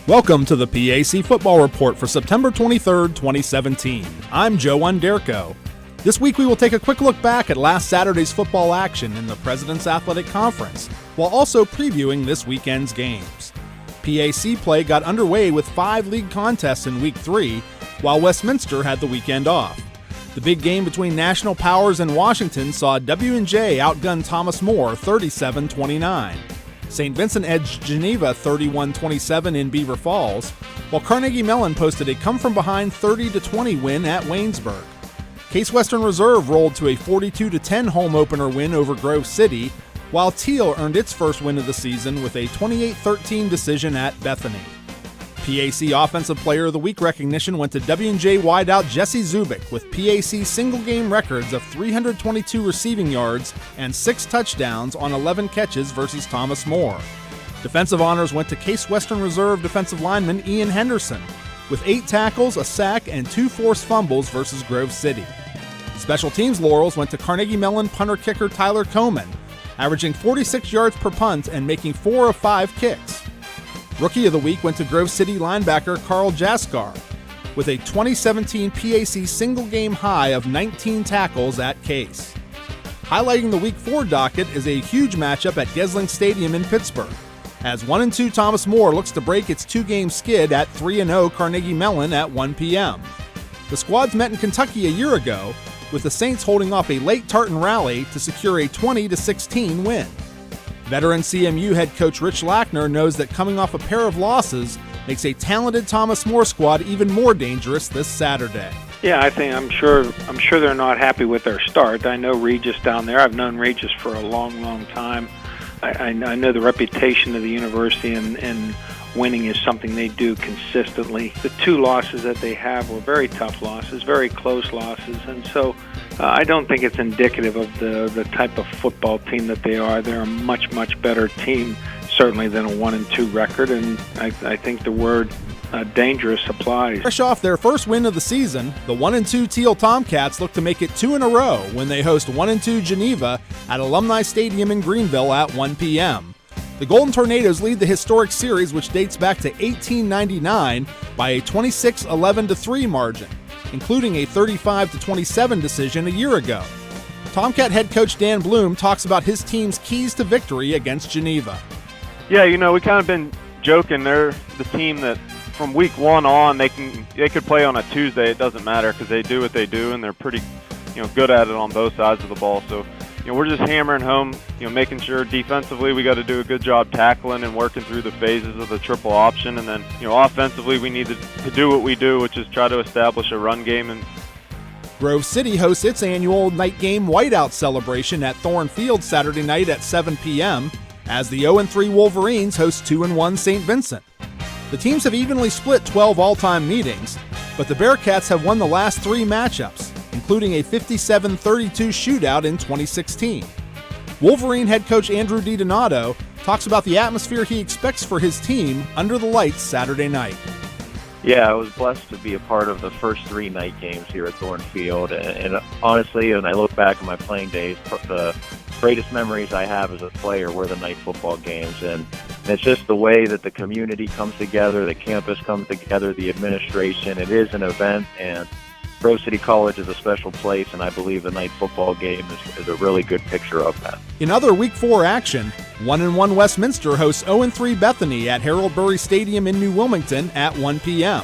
Welcome to the PAC Football Report for September 23, 2017. I'm Joe Underko. This week we will take a quick look back at last Saturday's football action in the President's Athletic Conference, while also previewing this weekend's games. PAC play got underway with 5 league contests in Week 3, while Westminster had the weekend off. The big game between National Powers and Washington saw W&J outgun Thomas More 37-29. St. Vincent edged Geneva 31-27 in Beaver Falls, while Carnegie Mellon posted a come-from-behind 30-20 win at Waynesburg. Case Western Reserve rolled to a 42-10 home opener win over Grove City, while Teal earned its first win of the season with a 28-13 decision at Bethany. PAC Offensive Player of the Week recognition went to W&J wideout Jesse Zubik with PAC single-game records of 322 receiving yards and 6 touchdowns on 11 catches versus Thomas More. Defensive honors went to Case Western Reserve defensive lineman Ian Henderson with 8 tackles, a sack, and 2 forced fumbles versus Grove City. Special teams laurels went to Carnegie Mellon punter-kicker Tyler Coman, averaging 46 yards per punt and making 4 of 5 kicks. Rookie of the Week went to Grove City linebacker Carl Jaskar with a 2017 PAC single-game high of 19 tackles at Case. Highlighting the Week 4 docket is a huge matchup at Gesling Stadium in Pittsburgh, as 1-2 Thomas More looks to break its 2-game skid at 3-0 Carnegie Mellon at 1 p.m. The squads met in Kentucky a year ago, with the Saints holding off a late Tartan rally to secure a 20-16 win. Veteran CMU head coach Rich Lackner knows that coming off a pair of losses makes a talented Thomas More squad even more dangerous this Saturday. Yeah, I'm sure they're not happy with their start. I know Regis down there. I've known Regis for a long, long time. I know the reputation of the university and winning is something they do consistently. The 2 losses that they have were very tough losses, very close losses, and so I don't think it's indicative of the type of football team that they are. They're a much, much better team, certainly, than a 1-2 record, and I think the word dangerous applies. Fresh off their first win of the season, the 1-2 Teal Tomcats look to make it 2 in a row when they host 1-2 Geneva at Alumni Stadium in Greenville at 1 p.m. The Golden Tornadoes lead the historic series, which dates back to 1899, by a 26-11-3 margin, including a 35-27 decision a year ago. Tomcat head coach Dan Bloom talks about his team's keys to victory against Geneva. Yeah, we kind of been joking. They're the team that from week 1 on they could play on a Tuesday. It doesn't matter because they do what they do and they're pretty good at it on both sides of the ball. So we're just hammering home, making sure defensively we got to do a good job tackling and working through the phases of the triple option. And then, offensively we need to do what we do, which is try to establish a run game. And Grove City hosts its annual night game whiteout celebration at Thorne Field Saturday night at 7 p.m. as the 0-3 Wolverines host 2-1 St. Vincent. The teams have evenly split 12 all-time meetings, but the Bearcats have won the last 3 matchups, including a 57-32 shootout in 2016. Wolverine head coach Andrew DiDonato talks about the atmosphere he expects for his team under the lights Saturday night. Yeah, I was blessed to be a part of the first 3 night games here at Thorne Field, and honestly, when I look back at my playing days, the greatest memories I have as a player were the night football games, and it's just the way that the community comes together, the campus comes together, the administration. It is an event, and Grove City College is a special place, and I believe the night football game is a really good picture of that. In other Week 4 action, 1-1 Westminster hosts 0-3 Bethany at Harold Burry Stadium in New Wilmington at 1 p.m.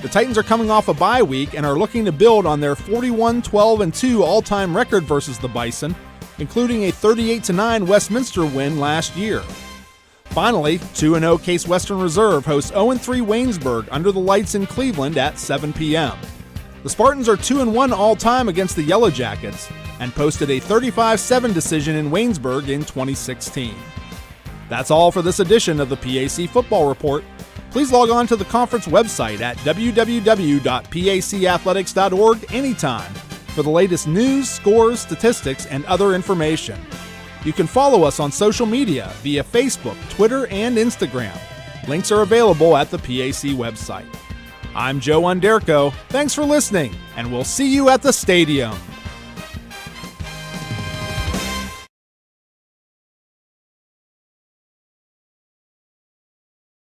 The Titans are coming off a bye week and are looking to build on their 41-12-2 all-time record versus the Bison, including a 38-9 Westminster win last year. Finally, 2-0 Case Western Reserve hosts 0-3 Waynesburg under the lights in Cleveland at 7 p.m. The Spartans are 2-1 all-time against the Yellow Jackets and posted a 35-7 decision in Waynesburg in 2016. That's all for this edition of the PAC Football Report. Please log on to the conference website at www.pacathletics.org anytime for the latest news, scores, statistics, and other information. You can follow us on social media via Facebook, Twitter, and Instagram. Links are available at the PAC website. I'm Joe Underko. Thanks for listening, and we'll see you at the stadium.